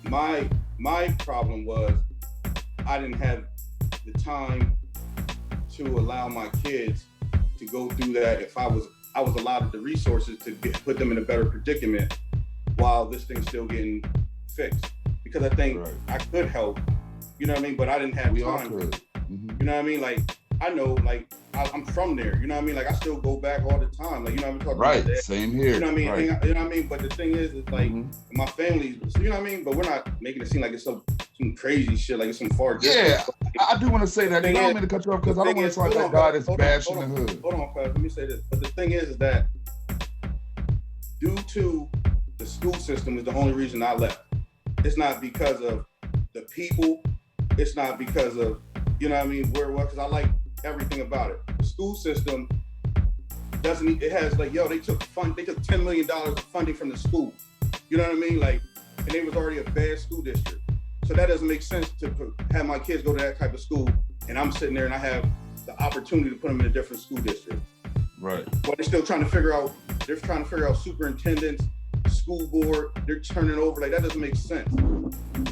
My problem was I didn't have the time to allow my kids to go through that. If I was allowed the resources to put them in a better predicament while this thing's still getting fixed. Because I think I could help, you know what I mean? But I didn't have time. Mm-hmm. You know what I mean? Like, I know, like, I'm from there, you know what I mean? Like, I still go back all the time. Like, you know what I mean? Talking about that. Same here. You know what I mean? Right. You know what I mean? But the thing is like, my family, you know what I mean? But we're not making it seem like it's some crazy shit, like it's some far distance. Yeah, I do want to say that. I don't mean to cut you off because I don't want to sound like that guy that's bashing the hood. Hold on, let me say this. But the thing is that due to the school system is the only reason I left. It's not because of the people. It's not because of, you know what I mean, where it was, because I like everything about it. The school system it has like, they took $10 million of funding from the school. You know what I mean? Like, and it was already a bad school district. So that doesn't make sense to have my kids go to that type of school, and I'm sitting there and I have the opportunity to put them in a different school district. Right. But they're still trying to figure out superintendents, school board, they're turning over, like that doesn't make sense.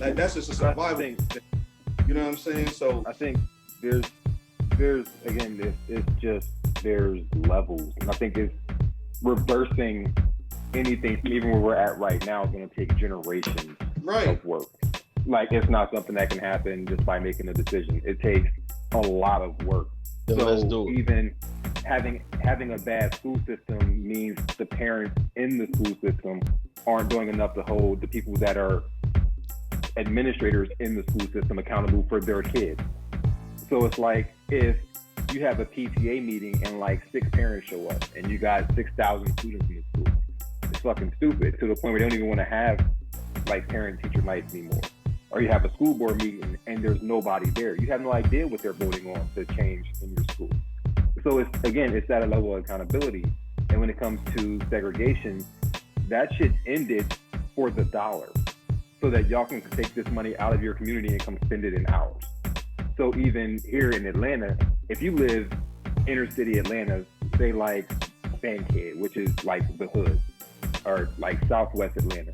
Like that's just a survival thing. You know what I'm saying? So I think there's again, there's levels. And I think it's reversing anything from even where we're at right now is going to take generations of work. Like, it's not something that can happen just by making a decision. It takes a lot of work. So even having a bad school system means the parents in the school system aren't doing enough to hold the people that are administrators in the school system accountable for their kids. So it's like if you have a PTA meeting and like 6 parents show up and you got 6,000 students in the school, it's fucking stupid to the point where they don't even want to have like parent-teacher nights anymore. Or you have a school board meeting and there's nobody there. You have no idea what they're voting on to change in your school. So it's at a level of accountability. And when it comes to segregation, that shit ended for the dollar, so that y'all can take this money out of your community and come spend it in ours. So even here in Atlanta, if you live inner city Atlanta, say like Bankhead, which is like the hood, or like Southwest Atlanta,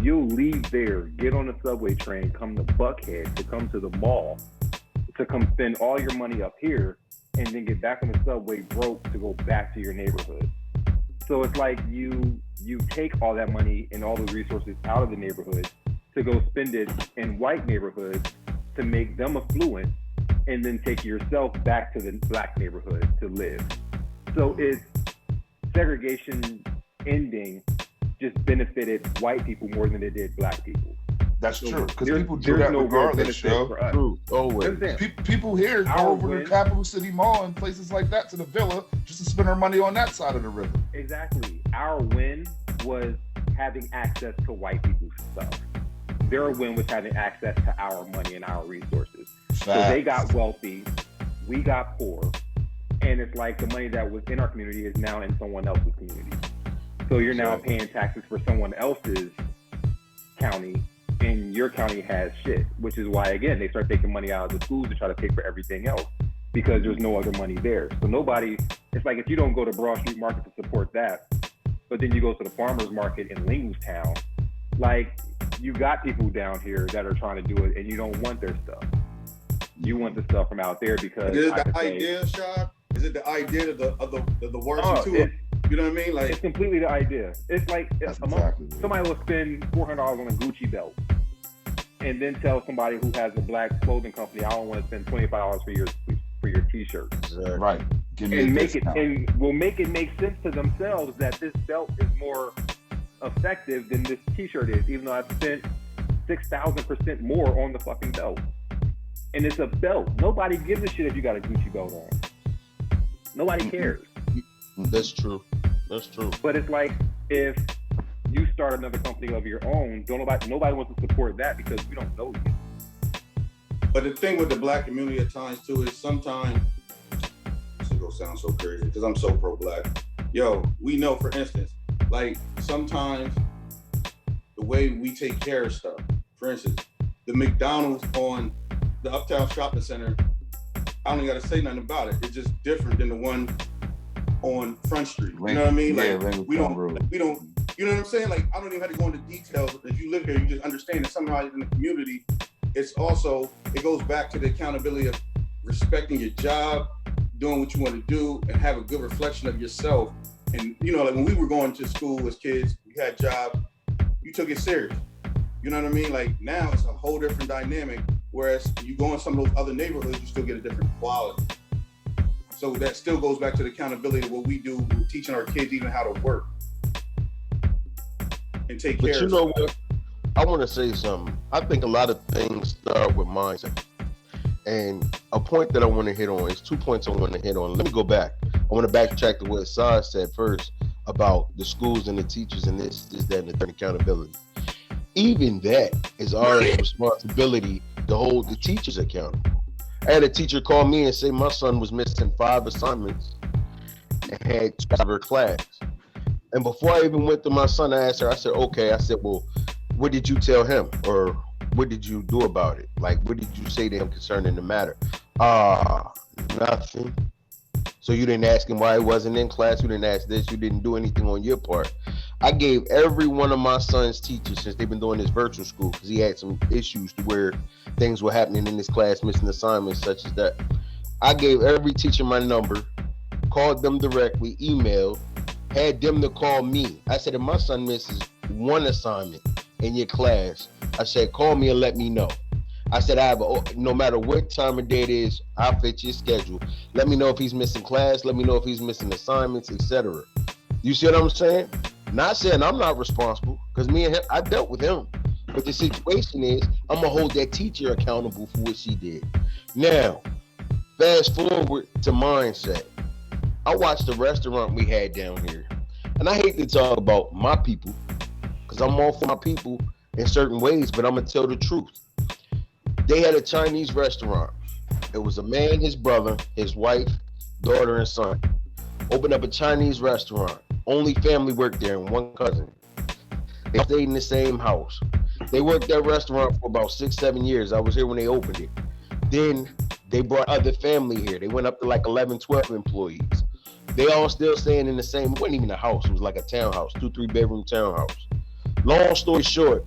you'll leave there, get on the subway train, come to Buckhead, to come to the mall, to come spend all your money up here, and then get back on the subway broke to go back to your neighborhood. So it's like you take all that money and all the resources out of the neighborhood to go spend it in white neighborhoods to make them affluent, and then take yourself back to the black neighborhood to live. So it's segregation ending just benefited white people more than it did black people. That's true, because people do that regardless, yo. True, always. People here go over to Capital City Mall and places like that to the Villa just to spend their money on that side of the river. Exactly. Our win was having access to white people's stuff. Their win was having access to our money and our resources. So they got wealthy, we got poor, and it's like the money that was in our community is now in someone else's community. So you're now paying taxes for someone else's county, and your county has shit, which is why, again, they start taking money out of the schools to try to pay for everything else because there's no other money there. So it's like if you don't go to Broad Street Market to support that, but then you go to the farmer's market in Linglestown, like, you got people down here that are trying to do it, and you don't want their stuff. You want the stuff from out there because is it the idea, Sean? Is it the idea of the words to it? You know what I mean? Like, it's completely the idea. It's like somebody will spend $400 on a Gucci belt, and then tell somebody who has a black clothing company, I don't want to spend $25 for your T-shirt. Right. Give me and will make it make sense to themselves that this belt is more effective than this T-shirt is, even though I spent 6,000% more on the fucking belt. And it's a belt. Nobody gives a shit if you got a Gucci belt on. Nobody cares. That's true. But it's like if you start another company of your own, nobody wants to support that because we don't know you. But the thing with the black community at times too is sometimes, this is gonna sound so crazy because I'm so pro-black. Yo, we know, for instance, like sometimes the way we take care of stuff. For instance, the McDonald's on the Uptown Shopping Center, I don't even gotta say nothing about it. It's just different than the one on Front Street. You know what I mean? Like we don't, you know what I'm saying? Like I don't even have to go into details. If you live here, you just understand that somehow in the community, it goes back to the accountability of respecting your job, doing what you want to do, and have a good reflection of yourself. And you know, like when we were going to school as kids, we had jobs, you took it serious. You know what I mean? Like now it's a whole different dynamic. Whereas you go in some of those other neighborhoods, you still get a different quality. So that still goes back to the accountability of what we do, teaching our kids even how to work and take care of. But you know what? I want to say something. I think a lot of things start with mindset. And a point that I want to hit on is 2 points I want to hit on. Let me go back. I want to backtrack to what Saj said first about the schools and the teachers and this, that, and the third accountability. Even that is our responsibility to hold the teachers accountable. I had a teacher call me and say my son was missing 5 assignments and had 2 out of class. And before I even went to my son, I asked her, I said, okay. I said, well, what did you tell him? Or what did you do about it? Like, what did you say to him concerning the matter? Nothing. So you didn't ask him why he wasn't in class. You didn't ask this. You didn't do anything on your part. I gave every one of my son's teachers, since they've been doing this virtual school, because he had some issues to where things were happening in his class, missing assignments such as that. I gave every teacher my number, called them directly, emailed, had them to call me. I said, if my son misses 1 assignment in your class, I said, call me and let me know. I said, no matter what time of day it is, I'll fit your schedule. Let me know if he's missing class. Let me know if he's missing assignments, etc. You see what I'm saying? Not saying I'm not responsible, because me and him, I dealt with him. But the situation is, I'm going to hold that teacher accountable for what she did. Now, fast forward to mindset. I watched the restaurant we had down here. And I hate to talk about my people, because I'm all for my people in certain ways, but I'm going to tell the truth. They had a Chinese restaurant. It was a man, his brother, his wife, daughter, and son. Opened up a Chinese restaurant. Only family worked there and 1 cousin. They stayed in the same house. They worked that restaurant for about 6-7 years. I was here when they opened it. Then they brought other family here. They went up to like 11, 12 employees. They all still staying in the same, it wasn't even a house. It was like a townhouse, 2-3 bedroom townhouse. Long story short,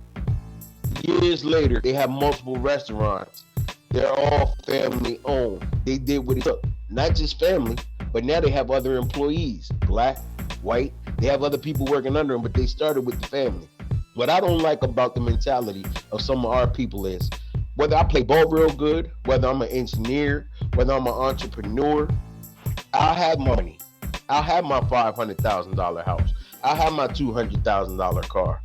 years later, they have multiple restaurants. They're all family owned. They did what it took. Not just family, but now they have other employees, black, white. They have other people working under them, but they started with the family. What I don't like about the mentality of some of our people is, whether I play ball real good, whether I'm an engineer, whether I'm an entrepreneur, I'll have money. I'll have my $500,000 house. I'll have my $200,000 car.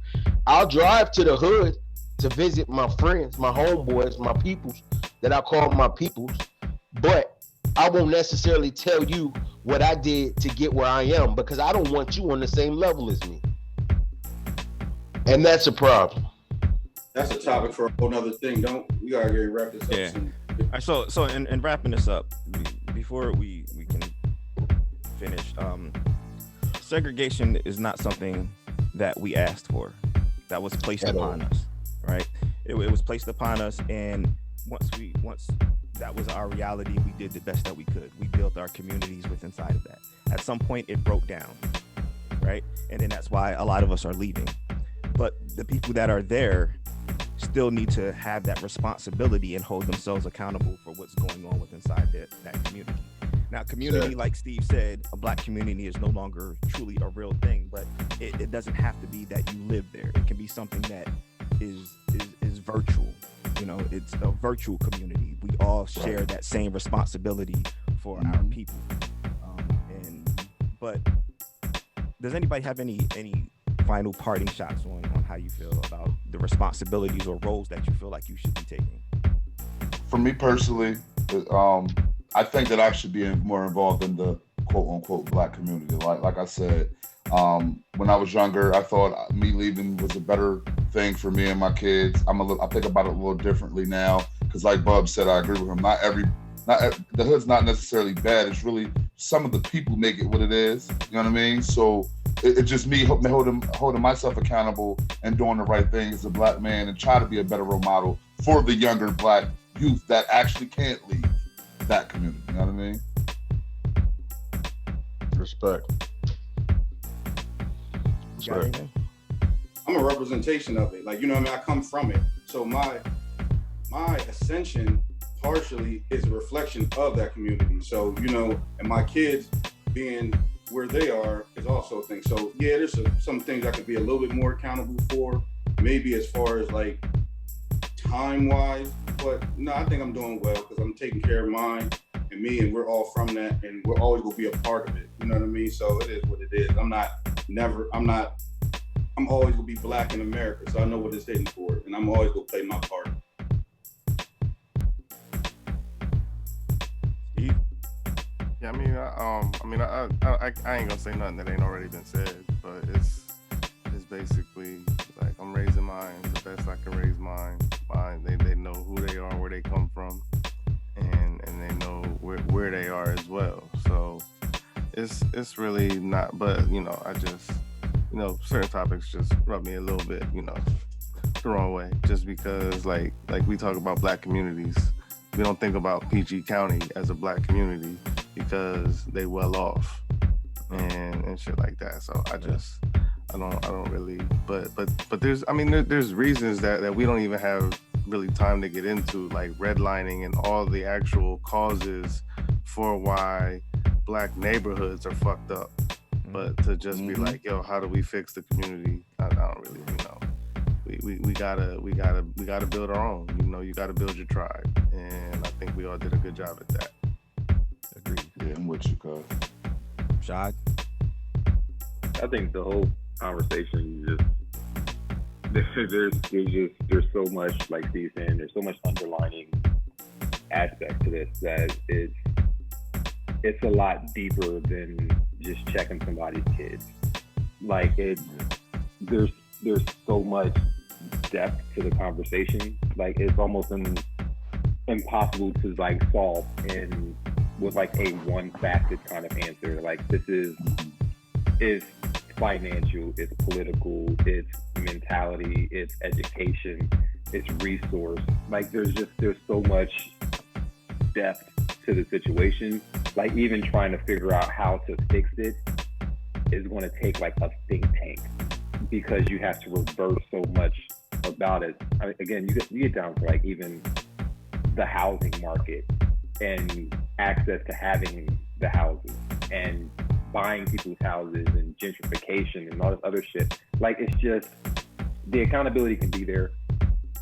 I'll drive to the hood to visit my friends, my homeboys, my peoples that I call my peoples, but I won't necessarily tell you what I did to get where I am, because I don't want you on the same level as me. And that's a problem. That's a topic for a whole nother thing. We gotta get wrap this up soon. All right, so in wrapping this up, before we can finish, segregation is not something that we asked for. That was placed upon us, right? It was placed upon us, and once that was our reality, we did the best that we could. We built our communities with inside of that. At some point, it broke down, right? And then that's why a lot of us are leaving. But the people that are there still need to have that responsibility and hold themselves accountable for what's going on with inside that community. Now, community, like Steve said, a black community is no longer truly a real thing, but it doesn't have to be that you live there. It can be something that is virtual. You know, it's a virtual community. We all share that same responsibility for our people. But does anybody have any final parting shots on how you feel about the responsibilities or roles that you feel like you should be taking? For me personally, I think that I should be more involved in the quote unquote black community. Like I said, when I was younger, I thought me leaving was a better thing for me and my kids. I think about it a little differently now, because Because like Bub said, I agree with him. The hood's not necessarily bad. It's really some of the people make it what it is. You know what I mean? So it's just me holding myself accountable and doing the right thing as a black man and try to be a better role model for the younger black youth that actually can't leave that community. You know what I mean? Respect. I'm a representation of it. Like, you know what I mean? I come from it. So my ascension partially is a reflection of that community. So, you know, and my kids being where they are is also a thing. So yeah, there's some things I could be a little bit more accountable for, maybe as far as like time-wise, but no, I think I'm doing well because I'm taking care of mine and me, and we're all from that, and we're always gonna be a part of it. You know what I mean? So it is what it is. I'm always gonna be black in America, so I know what it's hitting for, and I'm always gonna play my part. Yeah, I ain't gonna say nothing that ain't already been said, but it's basically like I'm raising mine the best I can raise mine. They know who they are, where they come from, and they know where they are as well. So it's really not, but you know, I just, you know, certain topics just rub me a little bit, you know, the wrong way, just because like we talk about black communities, we don't think about PG County as a black community because they well off and shit like that. So I don't really, but there's reasons that we don't even have really time to get into, like redlining and all the actual causes for why black neighborhoods are fucked up. But to just be like, yo, how do we fix the community? I don't really, you know. We gotta build our own. You know, you gotta build your tribe, and I think we all did a good job at that. Agreed. Yeah, I'm with you, cuz. Shad? I think the whole conversation there's so much, like Steve's saying, there's so much underlining aspect to this that it's a lot deeper than just checking somebody's kids. Like there's so much depth to the conversation. Like it's almost impossible to like solve with like a one facet kind of answer. Like this is financial, it's political, it's mentality, it's education, it's resource. Like there's so much depth to the situation. Like even trying to figure out how to fix it is going to take like a think tank, because you have to reverse so much about it. I mean, again, you get down to like even the housing market and access to having the houses and buying people's houses and gentrification and all this other shit. Like it's just, the accountability can be there,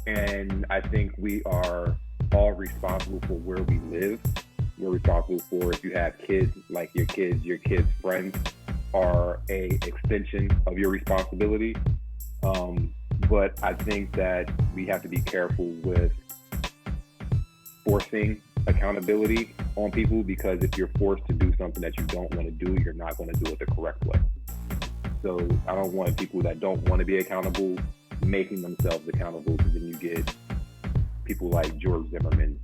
and I think we are all responsible for where we live. We're responsible for, if you have kids, like your kids' friends are a extension of your responsibility. But I think that we have to be careful with forcing accountability on people, because if you're forced to do something that you don't want to do, you're not going to do it the correct way. So I don't want people that don't want to be accountable making themselves accountable, because then you get people like George Zimmerman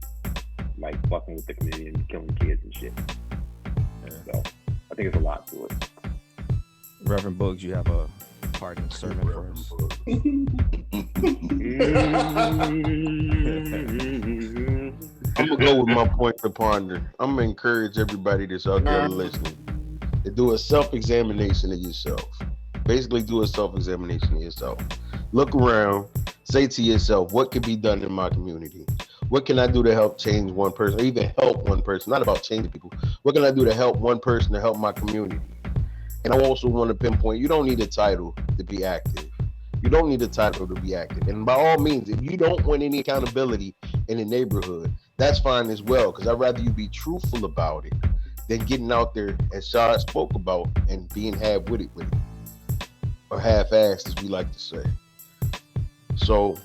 like fucking with the community and killing kids and shit. So I think it's a lot to it. Reverend Boogs, you have a parting sermon for us. I'm gonna go with my point to ponder. I'm gonna encourage everybody that's out there listening to do a self-examination of yourself. Basically, do a self-examination of yourself. Look around, say to yourself, what can be done in my community? What can I do to help change one person, or even help one person? Not about changing people. What can I do to help one person to help my community? And I also want to pinpoint, you don't need a title to be active. You don't need a title to be active. And by all means, if you don't want any accountability in the neighborhood, that's fine as well, because I'd rather you be truthful about it than getting out there, as Shad spoke about, and being half-witted with it. Or half-assed, as we like to say. So,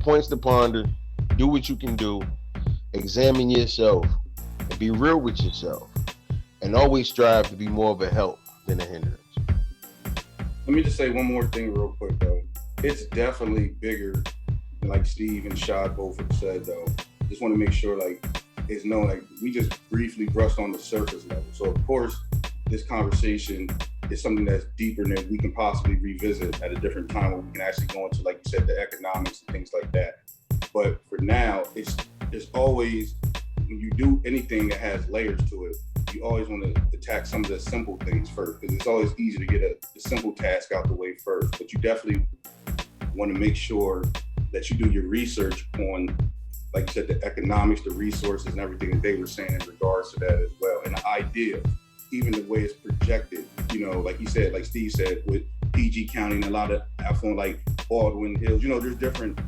points to ponder, do what you can do, examine yourself, and be real with yourself. And always strive to be more of a help than a hindrance. Let me just say one more thing real quick though. It's definitely bigger like Steve and Shad both have said, though, just want to make sure like it's known, like we just briefly brushed on the surface level. So of course, this conversation is something that's deeper than we can possibly revisit at a different time where we can actually go into, like you said, the economics and things like that. But for now, it's always, when you do anything that has layers to it, you always want to attack some of the simple things first, because it's always easy to get the simple task out the way first. But you definitely want to make sure that you do your research on, like you said, the economics, the resources, and everything that they were saying in regards to that as well. And the idea, even the way it's projected, you know, like you said, like Steve said, with PG County and a lot of affluent, like Baldwin Hills, you know, there's different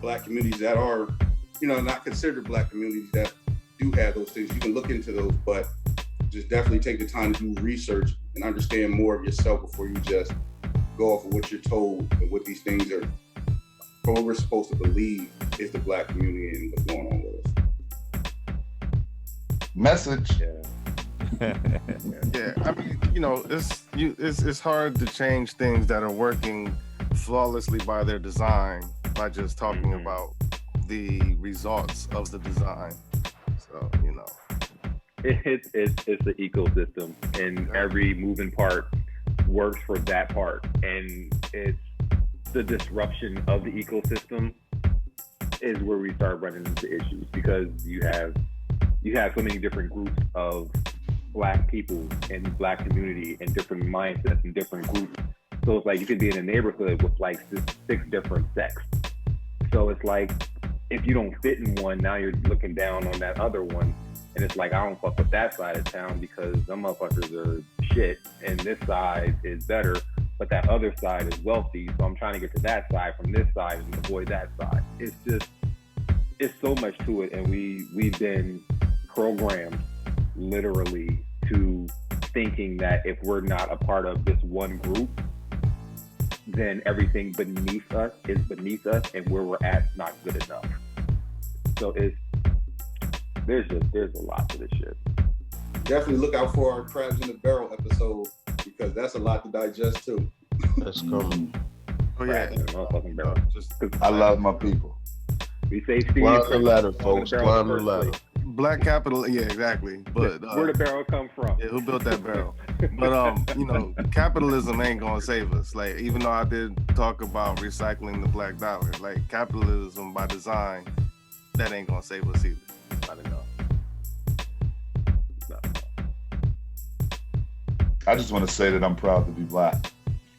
Black communities that are, you know, not considered Black communities that do have those things. You can look into those, but just definitely take the time to do research and understand more of yourself before you just go off of what you're told and what these things are, or what we're supposed to believe is the Black community and what's going on with us. Message. Yeah, I mean, you know, it's hard to change things that are working flawlessly by their design by just talking about the results of the design. So, you know, it's the ecosystem, and every moving part works for that part, and it's the disruption of the ecosystem is where we start running into issues, because you have so many different groups of Black people in the Black community and different mindsets and different groups. So it's like you could be in a neighborhood with like 6 different sects. So it's like if you don't fit in one, now you're looking down on that other one. And it's like, I don't fuck with that side of town because them motherfuckers are shit and this side is better, but that other side is wealthy. So I'm trying to get to that side from this side and avoid that side. It's so much to it. And we've been programmed literally to thinking that if we're not a part of this one group, then everything beneath us is beneath us, and where we're at is not good enough. So there's a lot to this shit. Definitely look out for our Crabs in the Barrel episode, because that's a lot to digest too. That's coming. oh yeah, Motherfucking barrel. I love my people. We say Steve. Climb the ladder, on folks. barrel Climb the first ladder. place. Black capital, yeah, exactly. But Where the barrel come from? yeah, who built that barrel? But you know, capitalism ain't gonna save us. Like, even though I did talk about recycling the black dollar, like capitalism by design, that ain't gonna save us either. Not enough. I just want to say that I'm proud to be Black.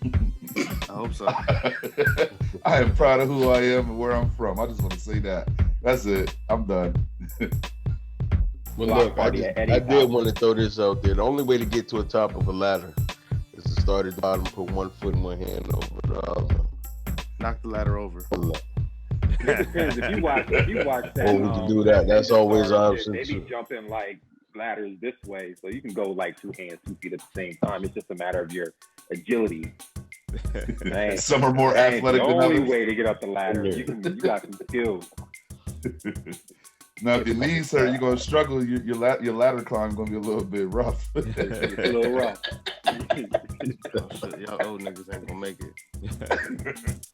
I hope so. I am proud of who I am and where I'm from. I just want to say that. That's it. I'm done. Well, look, I did want to throw this out there. The only way to get to the top of a ladder is to start at the bottom, put one foot and one hand over the other. Knock the ladder over. It depends. If you watch that, Or we can do that. That's always an option They be too. jumping like ladders this way, so you can go like 2 hands, 2 feet at the same time. It's just a matter of your agility. Man, Some are more athletic the than only others. way to get up the ladder. You got some skills. Now, if your knees hurt, you're gonna struggle. Your ladder climb gonna be a little bit rough. It's a little rough. Oh, shit, y'all old niggas ain't gonna make it.